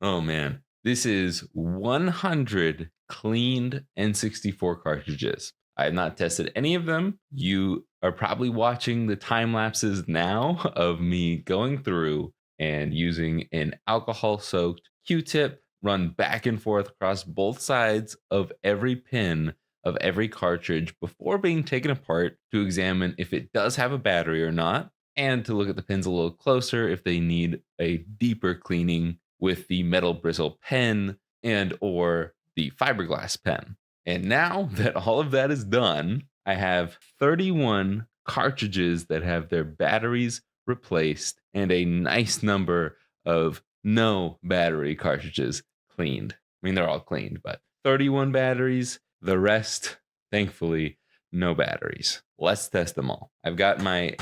Oh man, this is 100 cleaned N64 cartridges. I have not tested any of them. You are probably watching the time lapses now of me going through and using an alcohol soaked Q tip, run back and forth across both sides of every pin of every cartridge before being taken apart to examine if it does have a battery or not, and to look at the pins a little closer if they need a deeper cleaning with the metal bristle pen and or the fiberglass pen. And now that all of that is done, I have 31 cartridges that have their batteries replaced and a nice number of no battery cartridges cleaned. I mean, they're all cleaned, but 31 batteries, the rest, thankfully, no batteries. Let's test them all. I've got my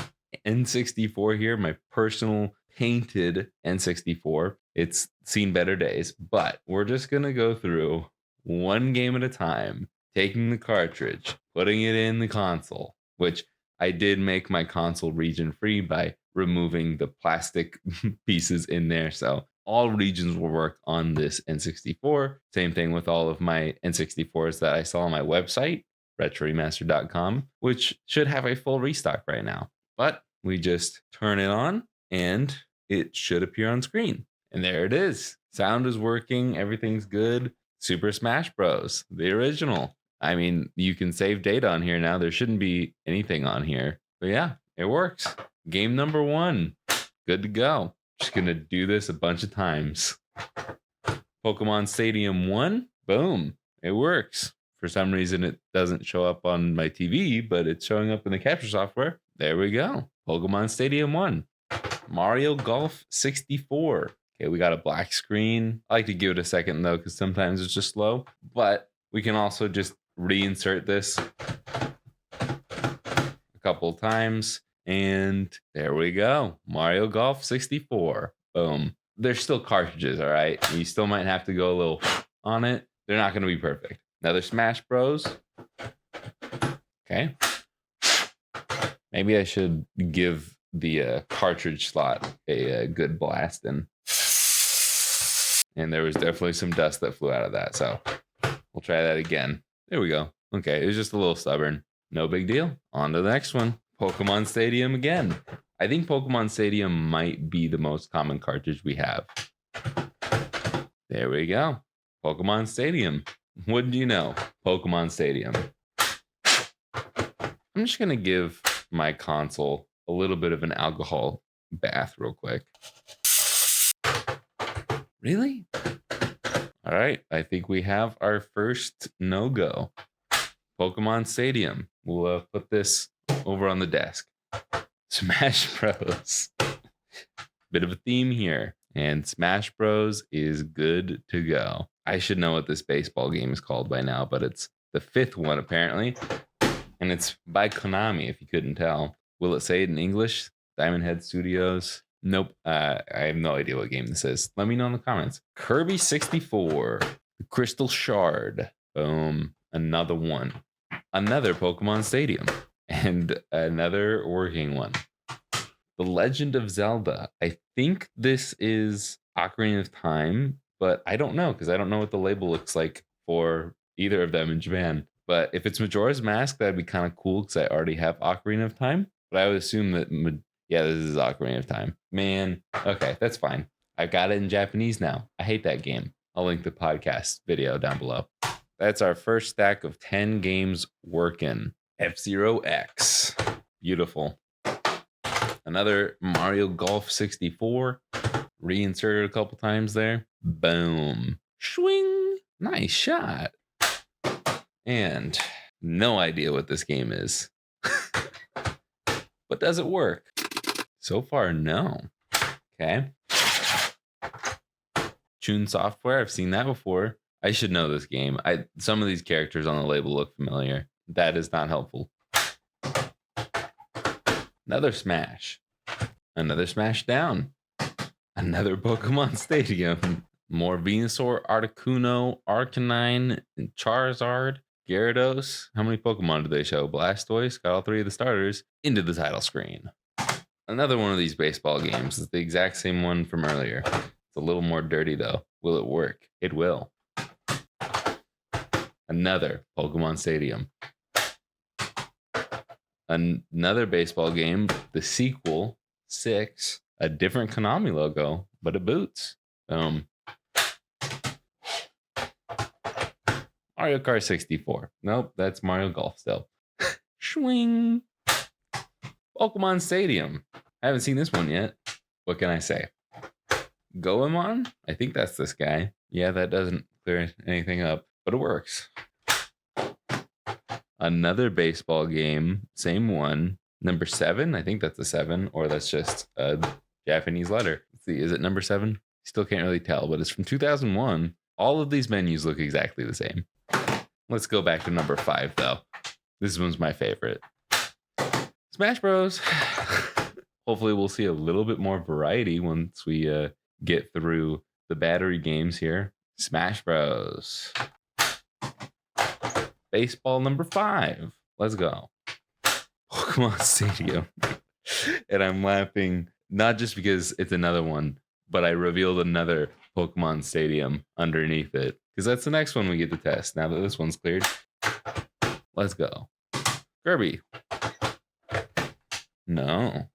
N64 here, my personal painted N64. It's seen better days, but we're just going to go through one game at a time, taking the cartridge, putting it in the console, which I did make my console region free by removing the plastic pieces in there. So all regions will work on this N64. Same thing with all of my N64s that I saw on my website, retroremaster.com, which should have a full restock right now. But we just turn it on and it should appear on screen. And there it is. Sound is working. Everything's good. Super Smash Bros. The original. I mean, you can save data on here now. There shouldn't be anything on here. But yeah, it works. Game number 1. Good to go. Just going to do this a bunch of times. Pokemon Stadium 1. Boom. It works. For some reason, it doesn't show up on my TV, but it's showing up in the capture software. There we go. Pokemon Stadium 1. Mario Golf 64. Okay, we got a black screen. I like to give it a second, though, because sometimes it's just slow. But we can also just reinsert this a couple times. And there we go. Mario Golf 64. Boom. They're still cartridges, all right? You still might have to go a little on it. They're not going to be perfect. Another Smash Bros. Okay. Maybe I should give the cartridge slot a good blast. And there was definitely some dust that flew out of that. So we'll try that again. There we go. Okay, it was just a little stubborn. No big deal. On to the next one. Pokemon Stadium again. I think Pokemon Stadium might be the most common cartridge we have. There we go. Pokemon Stadium. Wouldn't you know? Pokemon Stadium. I'm just going to give my console a little bit of an alcohol bath real quick. Really? All right. I think we have our first no-go. Pokemon Stadium. We'll put this over on the desk. Smash Bros. Bit of a theme here. And Smash Bros is good to go. I should know what this baseball game is called by now, but it's the 5th one apparently. And it's by Konami, if you couldn't tell. Will it say it in English? Diamond Head Studios? Nope. I have no idea what game this is. Let me know in the comments. Kirby 64. The Crystal Shard. Boom. Another one. Another Pokemon Stadium. And another working one. The Legend of Zelda. I think this is Ocarina of Time, but I don't know because I don't know what the label looks like for either of them in Japan. But if it's Majora's Mask, that'd be kind of cool because I already have Ocarina of Time. But I would assume that, yeah, this is Ocarina of Time. Man, okay, that's fine. I've got it in Japanese now. I hate that game. I'll link the podcast video down below. That's our first stack of 10 games working. F-Zero X. Beautiful. Another Mario Golf 64. Reinserted a couple times there. Boom. Swing. Nice shot. And no idea what this game is. But does it work? So far, no. Okay. Tune Software. I've seen that before. I should know this game. Some of these characters on the label look familiar. That is not helpful. Another Smash. Another Smash Down. Another Pokemon Stadium. More Venusaur, Articuno, Arcanine, and Charizard, Gyarados. How many Pokemon did they show? Blastoise, got all 3 of the starters into the title screen. Another one of these baseball games. It's the exact same one from earlier. It's a little more dirty though. Will it work? It will. Another Pokemon Stadium. Another baseball game, the sequel, 6, a different Konami logo, but it boots. Mario Kart 64. Nope, that's Mario Golf still. Swing. Pokemon Stadium. I haven't seen this one yet. What can I say? Goemon? I think that's this guy. Yeah, that doesn't clear anything up, but it works. Another baseball game, same one. Number 7. I think that's a 7, or that's just a Japanese letter. Let's see, is it number 7? Still can't really tell, but it's from 2001. All of these menus look exactly the same. Let's go back to number 5, though. This one's my favorite. Smash Bros. Hopefully we'll see a little bit more variety once we get through the battery games here. Smash Bros. Baseball number 5. Let's go. Pokemon Stadium. And I'm laughing not just because it's another one, but I revealed another Pokemon Stadium underneath it, because that's the next one we get to test now that this one's cleared. Let's go. Kirby. No.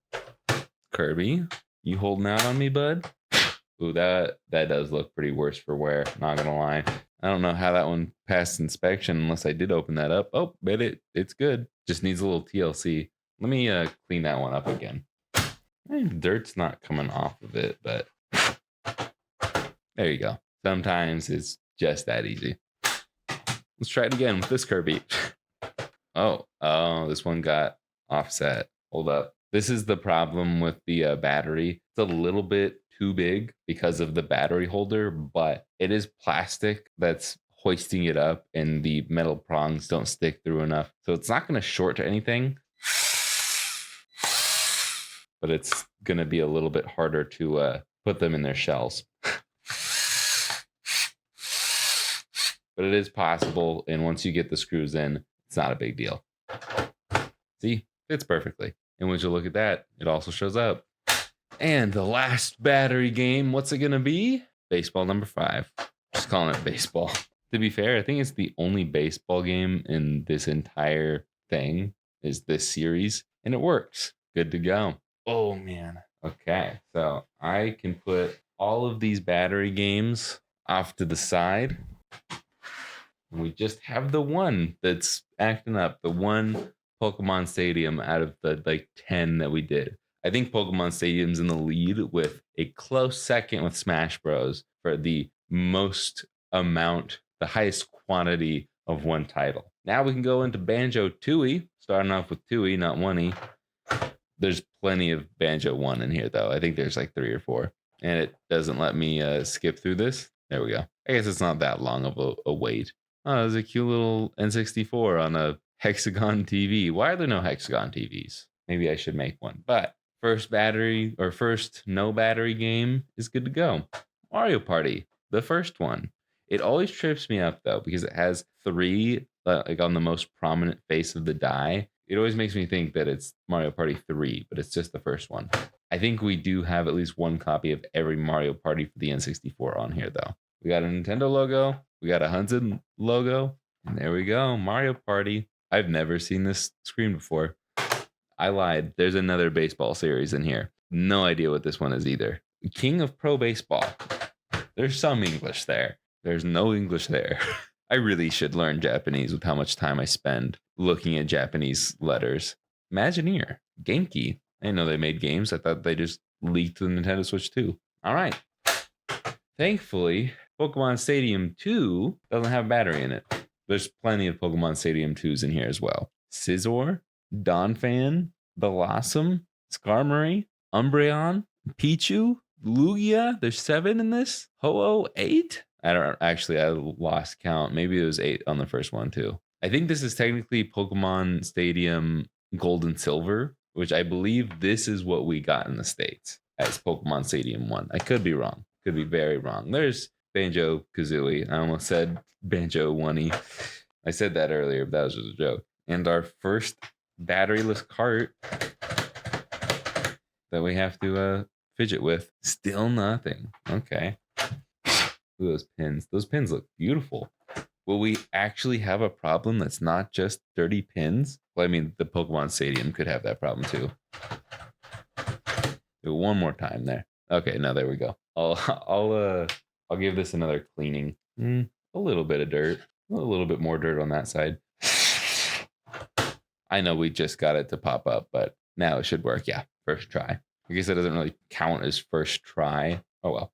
Kirby, you holding out on me, bud? Ooh, that does look pretty worse for wear, not gonna lie. I don't know how that one passed inspection unless I did open that up. Oh, but it's good. Just needs a little TLC. Let me clean that one up again. Dirt's not coming off of it, but there you go. Sometimes it's just that easy. Let's try it again with this Kirby. Oh, this one got offset. Hold up. This is the problem with the battery. It's a little bit too big because of the battery holder, but it is plastic that's hoisting it up, and the metal prongs don't stick through enough. So it's not going to short to anything, but it's going to be a little bit harder to put them in their shells. But it is possible, and once you get the screws in, it's not a big deal. See, fits perfectly. And once you look at that, it also shows up. And the last battery game, what's it going to be? Baseball number 5. Just calling it baseball. To be fair, I think it's the only baseball game in this entire thing, is this series, and it works. Good to go. Oh, man. Okay, so I can put all of these battery games off to the side. We just have the one that's acting up, the one Pokemon Stadium out of the 10 that we did. I think Pokemon Stadium's in the lead with a close second with Smash Bros. For the most amount, the highest quantity of one title. Now we can go into Banjo-Tooie, starting off with Tooie, not One-y. There's plenty of Banjo-1 in here, though. I think there's like 3 or 4. And it doesn't let me skip through this. There we go. I guess it's not that long of a wait. Oh, there's a cute little N64 on a Hexagon TV. Why are there no Hexagon TVs? Maybe I should make one. But first no battery game is good to go. Mario Party, the first one. It always trips me up, though, because it has 3 like on the most prominent face of the die. It always makes me think that it's Mario Party 3, but it's just the first one. I think we do have at least one copy of every Mario Party for the N64 on here, though. We got a Nintendo logo. We got a Hudson logo. And there we go. Mario Party. I've never seen this screen before. I lied. There's another baseball series in here. No idea what this one is either. King of Pro Baseball. There's some English there. There's no English there. I really should learn Japanese with how much time I spend looking at Japanese letters. Imagineer. Genki. I didn't know they made games. I thought they just leaked the Nintendo Switch 2. All right. Thankfully, Pokemon Stadium 2 doesn't have a battery in it. There's plenty of Pokemon Stadium 2s in here as well. Scizor, Donphan, Blossom, Skarmory, Umbreon, Pichu, Lugia. There's 7 in this. Ho-Oh, 8? I lost count. Maybe it was 8 on the first one too. I think this is technically Pokemon Stadium Gold and Silver, which I believe this is what we got in the States as Pokemon Stadium 1. I could be wrong. Could be very wrong. There's Banjo-Kazooie. I almost said Banjo-1-y. I said that earlier, but that was just a joke. And our first batteryless cart that we have to fidget with. Still nothing. Okay. Look at those pins. Those pins look beautiful. Will we actually have a problem that's not just dirty pins? Well, I mean, the Pokemon Stadium could have that problem too. Do it one more time there. Okay, now there we go. I'll give this another cleaning. A little bit of dirt, a little bit more dirt on that side. I know we just got it to pop up, but now it should work. Yeah, first try. I guess that doesn't really count as first try. Oh well.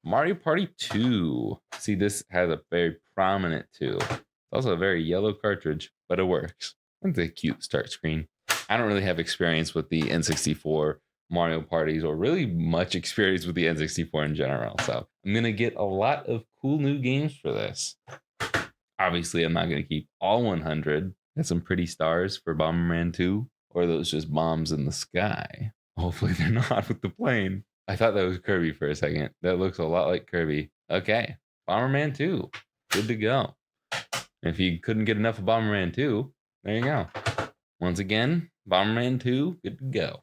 Mario Party 2. See, this has a very prominent 2. It's also a very yellow cartridge, but it works. It's a cute start screen. I don't really have experience with the N64 Mario parties or really much experience with the N64 in general. So I'm going to get a lot of cool new games for this. Obviously, I'm not going to keep all 100. Got some pretty stars for Bomberman 2, or those just bombs in the sky. Hopefully they're not with the plane. I thought that was Kirby for a second. That looks a lot like Kirby. Okay, Bomberman 2. Good to go. If you couldn't get enough of Bomberman 2, there you go. Once again, Bomberman 2, good to go.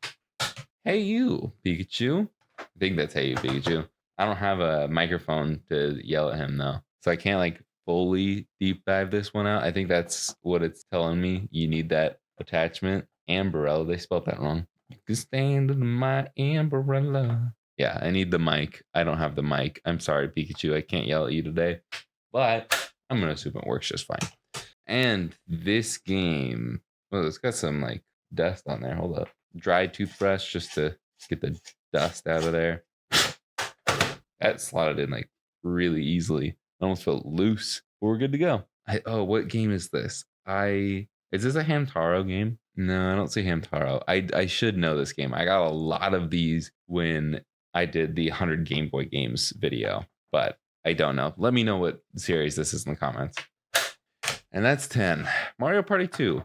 Hey you, Pikachu. I think that's Hey you, Pikachu. I don't have a microphone to yell at him though. So I can't like fully deep dive this one out. I think that's what it's telling me. You need that attachment. Umbrella, they spelled that wrong. You can stand under my umbrella. Yeah, I need the mic. I don't have the mic. I'm sorry, Pikachu. I can't yell at you today. But I'm going to assume it works just fine. And this game, well, it's got some like dust on there. Hold up. Dry toothbrush just to get the dust out of there. That slotted in like really easily. It almost felt loose. But we're good to go. What game is this? Is this a Hamtaro game? No, I don't see Hamtaro. I should know this game. I got a lot of these when I did the 100 Game Boy games video, but I don't know. Let me know what series this is in the comments. And that's 10. Mario Party 2.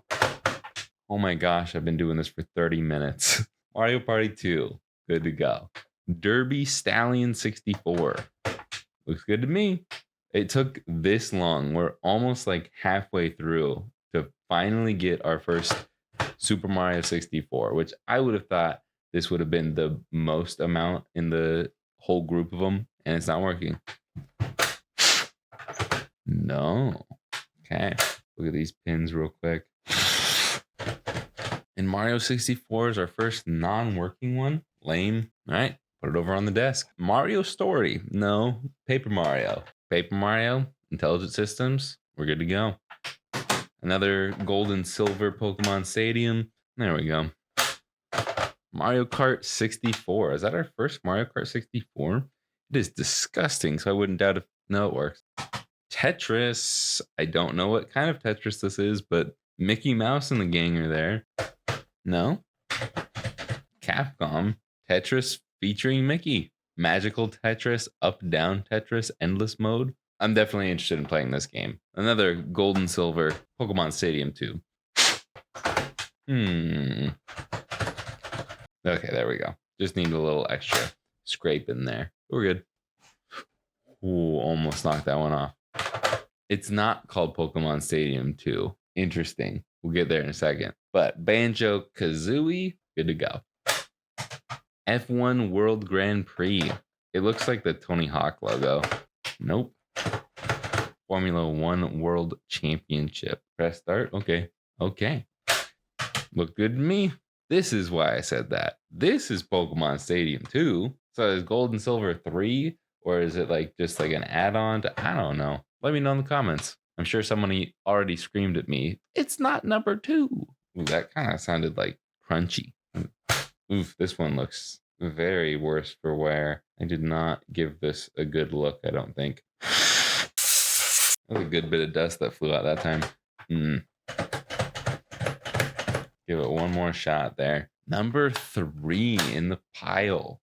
Oh my gosh, I've been doing this for 30 minutes. Mario Party 2. Good to go. Derby Stallion 64. Looks good to me. It took this long. We're almost like halfway through to finally get our first Super Mario 64, which I would have thought this would have been the most amount in the whole group of them, and it's not working. No. Okay. Look at these pins real quick. And Mario 64 is our first non-working one. Lame. All right. Put it over on the desk. Mario Story. No. Paper Mario. Paper Mario. Intelligent Systems. We're good to go. Another gold and silver Pokemon Stadium. There we go. Mario Kart 64. Is that our first Mario Kart 64? It is disgusting, so I wouldn't doubt if... No, it works. Tetris. I don't know what kind of Tetris this is, but Mickey Mouse and the gang are there. No. Capcom. Tetris featuring Mickey. Magical Tetris, up-down Tetris, endless mode. I'm definitely interested in playing this game. Another gold and silver Pokemon Stadium 2. Okay, there we go. Just need a little extra scrape in there. We're good. Ooh, almost knocked that one off. It's not called Pokemon Stadium 2. Interesting. We'll get there in a second. But Banjo-Kazooie, good to go. F1 World Grand Prix. It looks like the Tony Hawk logo. Nope. Formula 1 World Championship. Press start. Okay. Look good to me. This is why I said that. This is Pokemon Stadium 2. So is Gold and Silver 3? Or is it like just like an add-on to, I don't know. Let me know in the comments. I'm sure somebody already screamed at me. It's not number 2. Ooh, that kind of sounded like crunchy. Oof, this one looks very worse for wear. I did not give this a good look, I don't think. That was a good bit of dust that flew out that time. Give it one more shot there. Number 3 in the pile.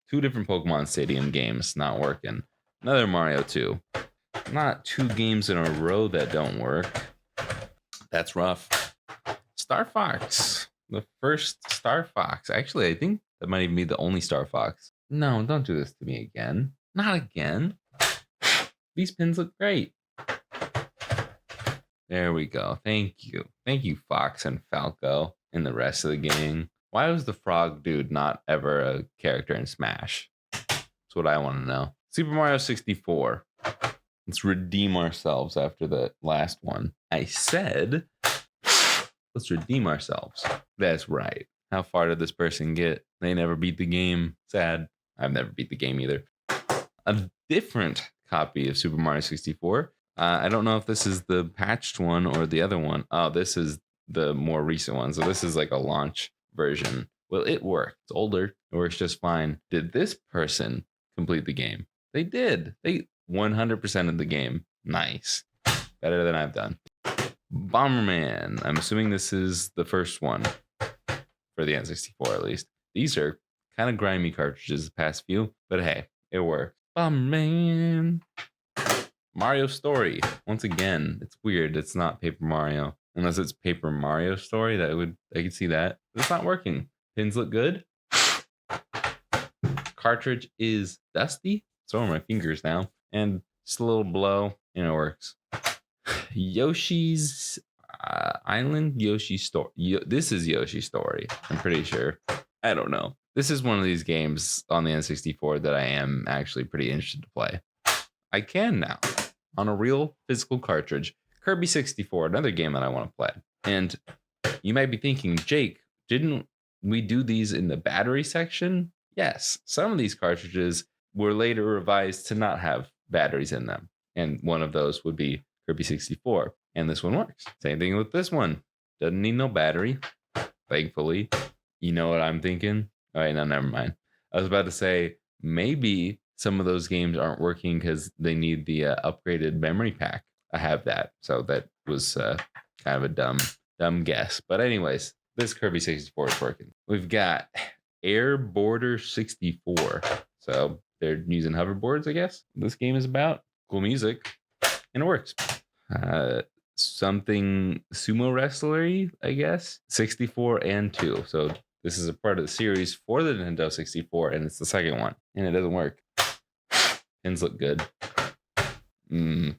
2 different Pokemon Stadium games not working. Another Mario 2. Not 2 games in a row that don't work. That's rough. Star Fox. The first Star Fox. Actually, I think that might even be the only Star Fox. No, don't do this to me again. Not again. These pins look great. There we go. Thank you. Thank you, Fox and Falco and the rest of the gang. Why was the frog dude not ever a character in Smash? That's what I want to know. Super Mario 64. Let's redeem ourselves after the last one. I said, let's redeem ourselves. That's right. How far did this person get? They never beat the game. Sad. I've never beat the game either. A different copy of Super Mario 64. I don't know if this is the patched one or the other one. Oh, this is the more recent one. So this is like a launch version. Well, it worked. It's older. It works just fine. Did this person complete the game? They did. They 100% of the game. Nice. Better than I've done. Bomberman. I'm assuming this is the first one for the N64 at least. These are kind of grimy cartridges the past few, but hey, it worked. Bomberman. Mario Story. Once again, it's weird. It's not Paper Mario. Unless it's Paper Mario Story, I could see that. It's not working. Pins look good. Cartridge is dusty. So are my fingers now. And just a little blow, and it works. Yoshi's Island, Yoshi Story. This is Yoshi Story. I'm pretty sure. I don't know. This is one of these games on the N64 that I am actually pretty interested to play. I can now on a real physical cartridge. Kirby 64, another game that I want to play. And you might be thinking, Jake, didn't we do these in the battery section? Yes, some of these cartridges were later revised to not have batteries in them. And one of those would be Kirby 64. And this one works. Same thing with this one. Doesn't need no battery, thankfully. You know what I'm thinking? All right, no, never mind. I was about to say, maybe some of those games aren't working because they need the upgraded memory pack. I have that. So that was kind of a dumb guess. But anyways, this Kirby 64 is working. We've got Air Border 64. So they're using hoverboards, I guess. This game is about cool music, and it works. Something sumo wrestlery, I guess. 64 and 2. So this is a part of the series for the Nintendo 64, and it's the second one, and it doesn't work. Pins look good. How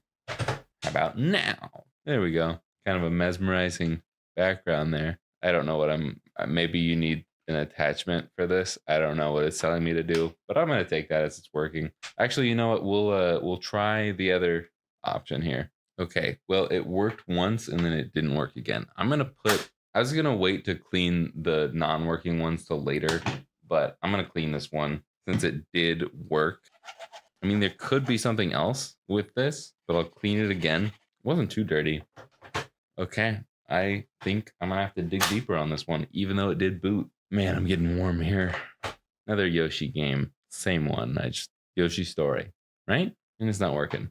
about now? There we go. Kind of a mesmerizing background there. I don't know what maybe you need an attachment for this. I don't know what it's telling me to do, but I'm gonna take that as it's working. Actually, you know what? We'll try the other option here. Okay, well, it worked once and then it didn't work again. I was gonna wait to clean the non-working ones till later, but I'm gonna clean this one since it did work. I mean, there could be something else with this, but I'll clean it again. It wasn't too dirty. Okay, I think I'm gonna have to dig deeper on this one, even though it did boot. Man, I'm getting warm here. Another Yoshi game. Same one. Yoshi Story, right? And it's not working.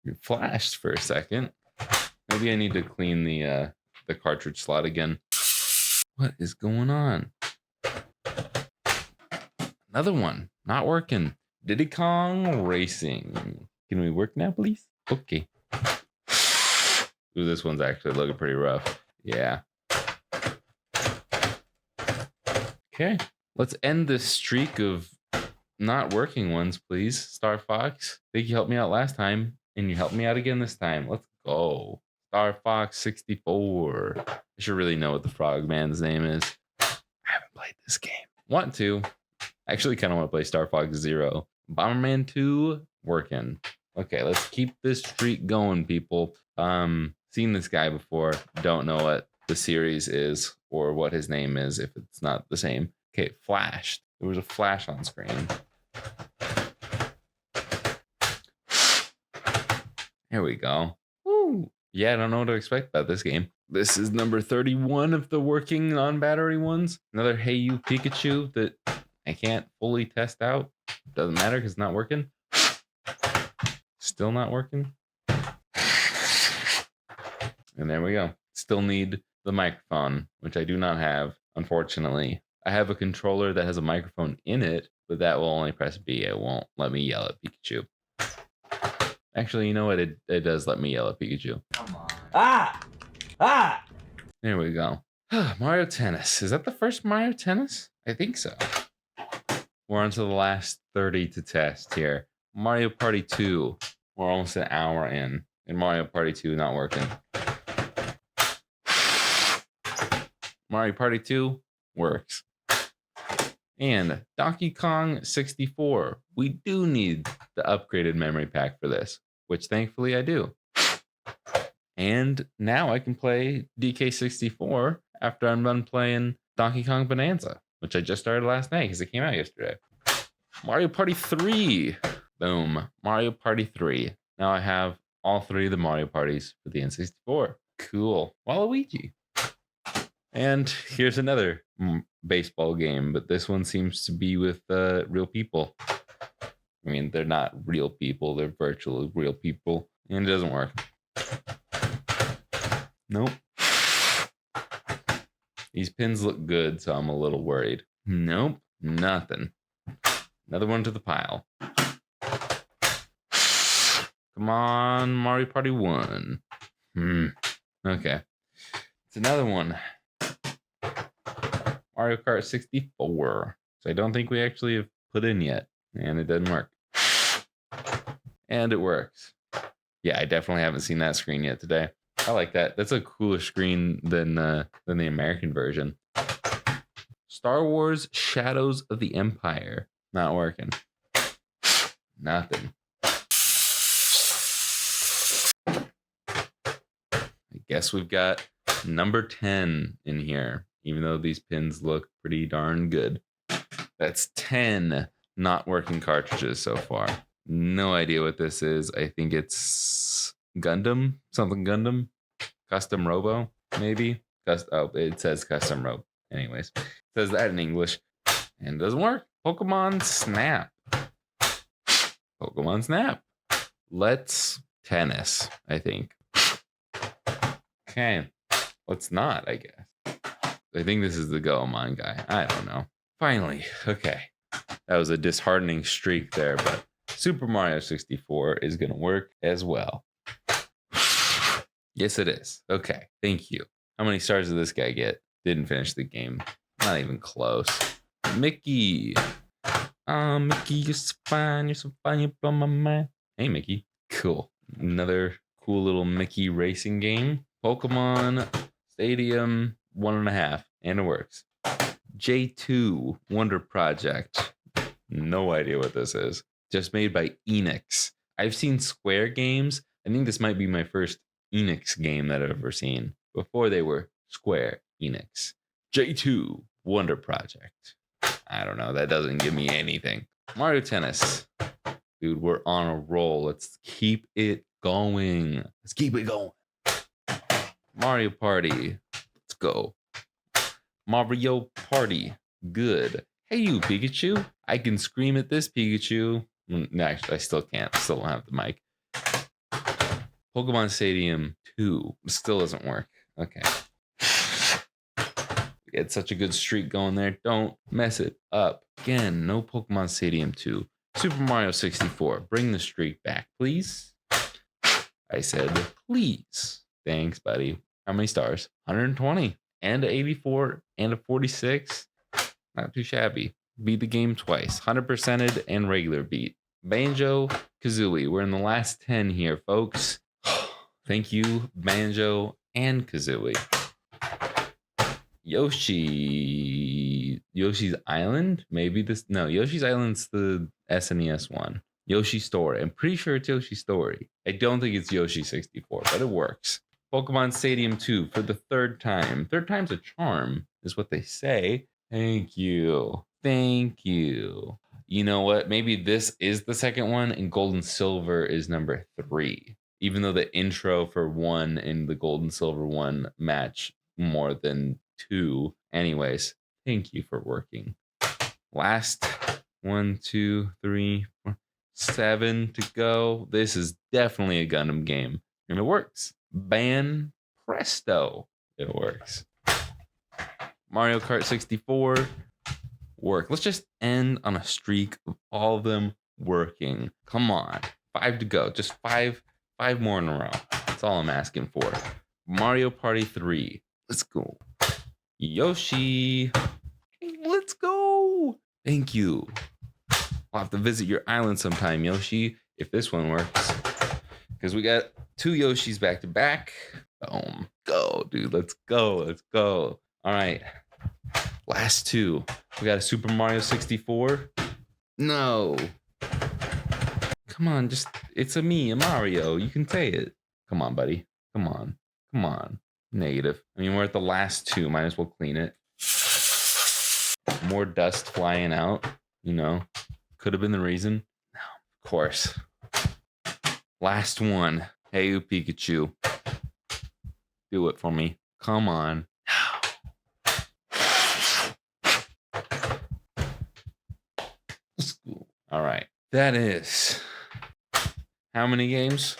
You flashed for a second. Maybe I need to clean the cartridge slot again. What is going on? Another one. Not working. Diddy Kong Racing. Can we work now, please? Okay. Ooh, this one's actually looking pretty rough. Yeah. Okay. Let's end this streak of not working ones, please. Star Fox. I think you helped me out last time, and you helped me out again this time. Let's go. Star Fox 64. I should really know what the Frogman's name is. I haven't played this game. Want to. I actually kind of want to play Star Fox Zero. Bomberman 2, working. Okay, let's keep this streak going, people. Seen this guy before. Don't know what the series is or what his name is if it's not the same. Okay, it flashed. There was a flash on screen. Here we go. Woo. Yeah, I don't know what to expect about this game. This is number 31 of the working non-battery ones. Another Hey You Pikachu that I can't fully test out. Doesn't matter because it's not working. Still not working. And there we go. Still need the microphone, which I do not have, unfortunately. I have a controller that has a microphone in it, but that will only press B. It won't let me yell at Pikachu. Actually, you know what? It does let me yell at Pikachu. Come on. Ah! There we go. Mario Tennis. Is that the first Mario Tennis? I think so. We're on to the last 30 to test here. Mario Party 2. We're almost an hour in. And Mario Party 2 not working. Mario Party 2 works. And Donkey Kong 64. We do need the upgraded memory pack for this, which thankfully I do. And now I can play DK64 after I'm done playing Donkey Kong Bonanza, which I just started last night because it came out yesterday. Mario Party 3. Boom. Mario Party 3. Now I have all three of the Mario Parties for the N64. Cool. Waluigi. And here's another baseball game, but this one seems to be with real people. I mean, they're not real people, they're virtual real people, and it doesn't work. Nope. These pins look good, so I'm a little worried. Nope, nothing. Another one to the pile. Come on, Mario Party 1. Okay. It's another one. Mario Kart 64. So I don't think we actually have put in yet. And it doesn't work. And it works. Yeah, I definitely haven't seen that screen yet today. I like that. That's a cooler screen than the American version. Star Wars Shadows of the Empire. Not working. Nothing. I guess we've got number 10 in here, even though these pins look pretty darn good. That's 10 not working cartridges so far. No idea what this is. I think it's Gundam, something Gundam, Custom Robo, maybe. Oh, it says Custom Robo. Anyways, it says that in English, and it doesn't work. Pokemon Snap. Pokemon Snap. Let's tennis, I think. Okay, let's not, I guess. I think this is the Goemon guy. I don't know. Finally, okay. That was a disheartening streak there, but Super Mario 64 is going to work as well. Yes, it is. Okay, thank you. How many stars did this guy get? Didn't finish the game. Not even close. Mickey. Oh, Mickey, you're so fine. You're so fine. You blow my mind. Hey, Mickey. Cool. Another cool little Mickey racing game. Pokemon Stadium 1.5. And it works. J2 Wonder Project. No idea what this is. Just made by Enix. I've seen Square games. I think this might be my first Enix game that I've ever seen. Before they were Square Enix. J2 Wonder Project. I don't know. That doesn't give me anything. Mario Tennis. Dude, we're on a roll. Let's keep it going. Let's keep it going. Mario Party. Let's go. Mario Party. Good. Hey, you, Pikachu. I can scream at this Pikachu. No, actually, I still can't. Still don't have the mic. Pokemon Stadium 2. Still doesn't work. Okay. We had such a good streak going there. Don't mess it up. Again, no Pokemon Stadium 2. Super Mario 64. Bring the streak back, please. I said, please. Thanks, buddy. How many stars? 120. And a 84 and a 46. Not too shabby. Beat the game twice. 100%ed and regular beat. Banjo Kazooie. We're in the last 10 here, folks. Thank you, Banjo and Kazooie. Yoshi's Island? Maybe this. No, Yoshi's Island's the SNES one. Yoshi Story. I'm pretty sure it's Yoshi Story. I don't think it's Yoshi 64, but it works. Pokemon Stadium 2 for the third time. Third time's a charm, is what they say. Thank you. Thank you. You know what? Maybe this is the second one, and Gold and Silver is number 3. Even though the intro for 1 and the Gold and Silver 1 match more than 2. Anyways, thank you for working. Last 1, 2, 3, 4, 7 to go. This is definitely a Gundam game, and it works. Ban presto. It works. Mario Kart 64. Work. Let's just end on a streak of all of them working. Come on. 5 to go. Just five more in a row. That's all I'm asking for. Mario Party 3. Let's go. Yoshi. Let's go. Thank you. I'll have to visit your island sometime, Yoshi, if this one works. Because we got 2 Yoshis back to back. Boom. Go, dude. Let's go. Let's go. All right. Last two. We got a Super Mario 64. No. Come on, it's a Mario. You can say it. Come on, buddy. Come on. Negative. I mean, we're at the last two. Might as well clean it. More dust flying out. Could have been the reason. No, of course. Last one. Hey, you Pikachu. Do it for me. Come on. All right. That is how many games?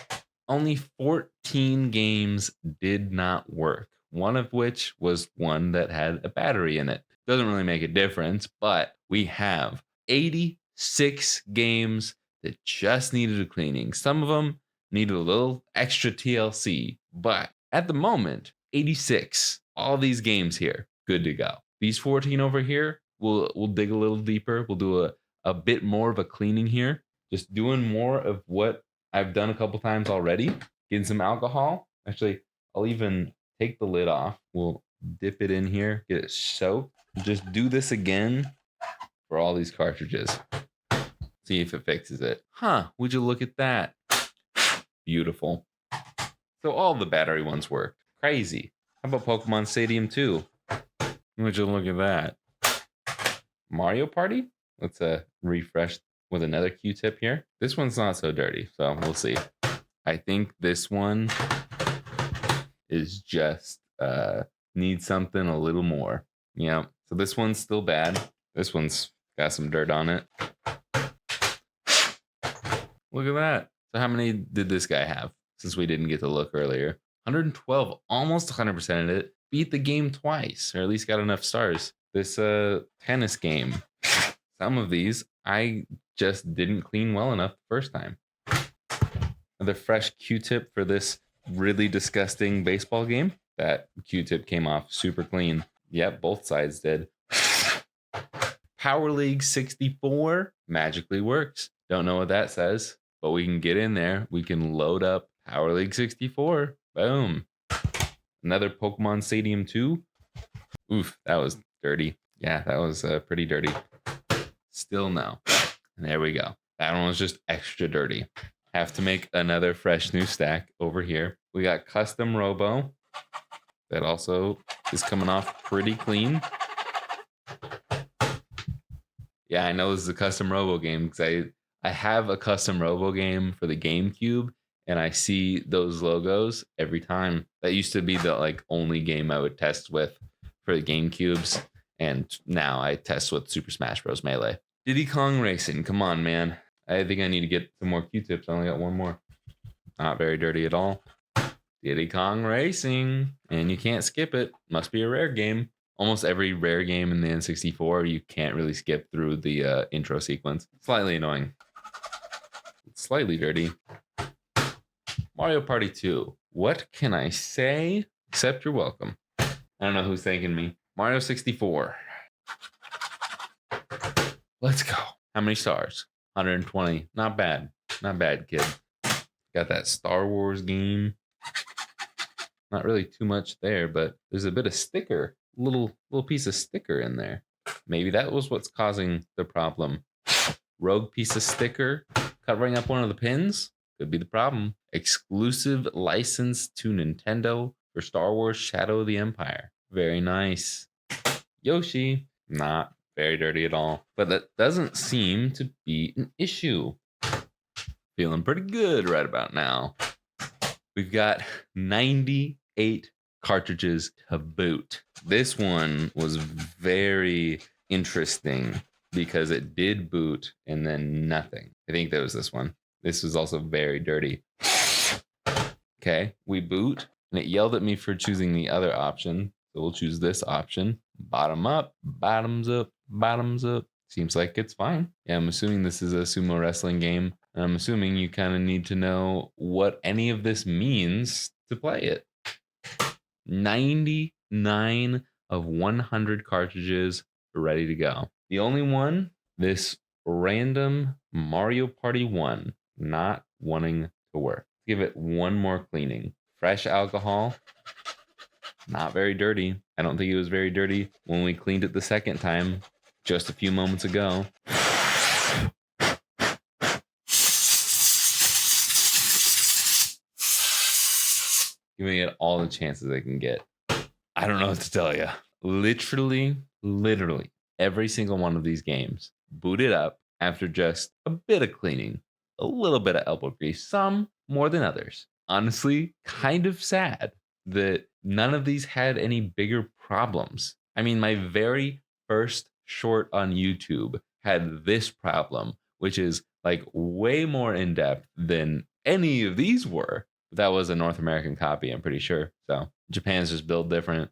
Only 14 games did not work. One of which was one that had a battery in it. Doesn't really make a difference, but we have 86 games that just needed a cleaning. Some of them needed a little extra TLC, but at the moment, 86. All these games here, good to go. These 14 over here, we'll dig a little deeper. We'll do a bit more of a cleaning here. Just doing more of what I've done a couple times already. Getting some alcohol. Actually, I'll even take the lid off. We'll dip it in here, get it soaked. Just do this again for all these cartridges. See if it fixes it. Huh, would you look at that? Beautiful. So all the battery ones worked. Crazy. How about Pokemon Stadium 2? Would you look at that? Mario Party? Let's refresh with another Q-tip here. This one's not so dirty, so we'll see. I think this one is just needs something a little more. Yeah, so this one's still bad. This one's got some dirt on it. Look at that. So how many did this guy have? Since we didn't get to look earlier. 112, almost 100% of it. Beat the game twice, or at least got enough stars. This tennis game. Some of these I just didn't clean well enough the first time. Another fresh Q-tip for this really disgusting baseball game. That Q-tip came off super clean. Yep, both sides did. Power League 64 magically works. Don't know what that says, but we can get in there. We can load up Power League 64. Boom. Another Pokemon Stadium 2. Oof, that was dirty. Yeah, that was pretty dirty. Still no. And there we go. That one was just extra dirty. Have to make another fresh new stack over here. We got Custom Robo. That also is coming off pretty clean. Yeah, I know this is a Custom Robo game because I have a Custom Robo game for the GameCube, and I see those logos every time. That used to be the only game I would test with for the GameCubes, and now I test with Super Smash Bros. Melee. Diddy Kong Racing, come on, man. I think I need to get some more Q-tips. I only got one more. Not very dirty at all. Diddy Kong Racing, and you can't skip it. Must be a rare game. Almost every rare game in the N64, you can't really skip through the intro sequence. Slightly annoying. Slightly dirty. Mario Party 2. What can I say? Except you're welcome. I don't know who's thanking me. Mario 64. Let's go. How many stars? 120. Not bad. Not bad, kid. Got that Star Wars game. Not really too much there, but there's a bit of sticker. Little piece of sticker in there. Maybe that was what's causing the problem. Rogue piece of sticker covering up one of the pins? Could be the problem. Exclusive license to Nintendo for Star Wars Shadow of the Empire. Very nice. Yoshi. Not very dirty at all. But that doesn't seem to be an issue. Feeling pretty good right about now. We've got 98 cartridges to boot. This one was very interesting because it did boot and then nothing. I think that was this one. This was also very dirty. Okay, we boot and it yelled at me for choosing the other option. So we'll choose this option. Bottom up, bottoms up, bottoms up. Seems like it's fine. Yeah, I'm assuming this is a sumo wrestling game. And I'm assuming you kind of need to know what any of this means to play it. 99 of 100 cartridges ready to go. The only one, this random Mario Party 1, not wanting to work. Give it one more cleaning. Fresh alcohol. Not very dirty. I don't think it was very dirty when we cleaned it the second time just a few moments ago. Giving it all the chances I can get. I don't know what to tell you. Literally, every single one of these games booted up after just a bit of cleaning, a little bit of elbow grease, some more than others. Honestly, kind of sad that none of these had any bigger problems. I mean, my very first short on YouTube had this problem, which is like way more in depth than any of these were. That was a North American copy, I'm pretty sure. So Japan's just built different.